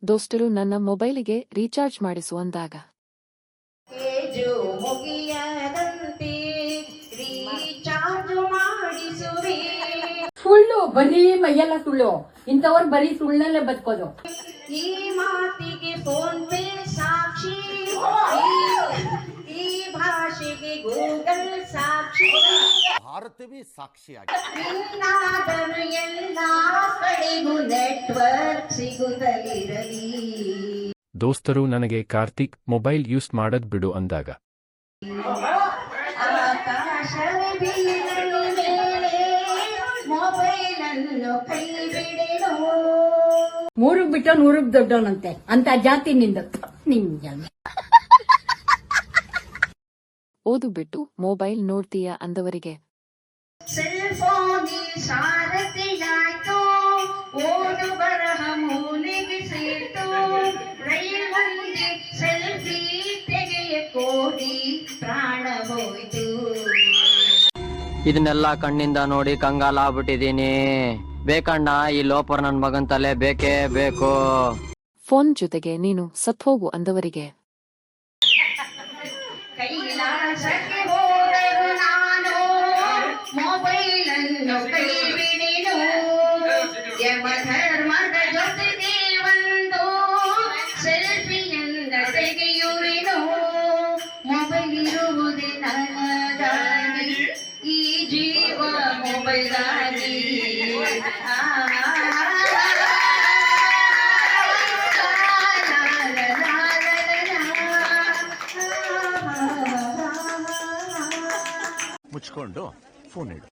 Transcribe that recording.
ದೋಸ್ತರು ನನ್ನ ಮೊಬೈಲಿಗೆ ರೀಚಾರ್ಜ್ ಮಾಡಿಸು ಅಂದಾಗ ಏಜು ಮುಗಿಯದಂತೆ ರೀಚಾರ್ಜ್ ಮಾಡಿಸುವೆ. ಸುಳ್ಳು, ಬರೀ ಮೈಯೆಲ್ಲ ಸುಳ್ಳು. ಇಂಥವ್ರು ಬರೀ ಸುಳ್ಳಲ್ಲೇ ಬದುಕೋದು. ಈ ಮಾತಿಗೆ ಫೋನ್ ಪೇ ಸಾಕ್ಷಿ, ಈ ಭಾಷೆಗೆ ಗೂಗಲ್ ಸಾಕ್ಷಿ, ಭಾರತವೇ ಸಾಕ್ಷಿಯಾಗಿ ಇನ್ನಾದರೂ ಎಲ್ಲ ಕಡೆಗೂ ನೆಟ್ವರ್ಕ್ ಸಿಗುತ್ತಲಿರಲಿ. ದೋಸ್ತರು ನನಗೆ ಕಾರ್ತಿಕ್ ಮೊಬೈಲ್ ಯೂಸ್ ಮಾಡದ್ ಬಿಡು ಅಂದಾಗ ಆಕಾಶವೇ ಬೀಳಲಿ ಮೇಲೆ ಮೊಬೈಲನ್ನು ಕೈ ಬಿಡೆನು. ಮೂರಕ್ ಬಿಟ್ಟು ನೂರಕ್ ದೊಡ್ಡವನಂತೆ ಅಂತ ಜಾತಿ ನಿಂದ ನಿಂಗೆ. ಓದು ಬಿಟ್ಟು ಮೊಬೈಲ್ ನೋಡ್ತೀಯ ಅಂದವರಿಗೆ ಸೆಲ್ ಫೋನ್ ಸಾರಥಿಯಾಯ್ತು, ಓದು ಬರಹ ಮೂಲೆಗೆ ಸೇರ್ತು, ರೈಲಲ್ಲಿ ಸೆಲ್ಫಿ ತೆಗೆಯ ಕೋಡಿ ಪ್ರಾಣ ಹೋಯ್ತು. ಇದನ್ನೆಲ್ಲ ಕಣ್ಣಿಂದ ನೋಡಿ ಕಂಗಾಲಾಗ್ಬಿಟ್ಟಿದೀನಿ. ಬೇಕಣ್ಣ, ಈ ಲೋಪರ್ ನನ್ ಮಗನ್ ತಲೆ ಬೇಕೇ ಬೇಕು. ಫೋನ್ ಜೊತೆಗೆ ನೀನು ಸತ್ಹೋಗು ಅಂದವರಿಗೆ ಕೈಲಾಸಕ್ಕೆ ಹೋದರು ನಾನು, ಮೊಬೈಲನ್ನು ಕೈ ಬಿಡೆನು. ಯಮಧರ್ಮದ ಜೊತೆಗೆ ಒಂದು ಸೆಲ್ಫಿಯಿಂದ ತೆಗೆಯುವೆನು. ಮೊಬೈಲ್ ಇರುವುದೇ ನನಗಾಗಿ, ಈ ಜೀವ ಮೊಬೈಲಾಗಿ. ಮುಚ್ಕೊಂಡು ಫೋನ್ ಇಡು.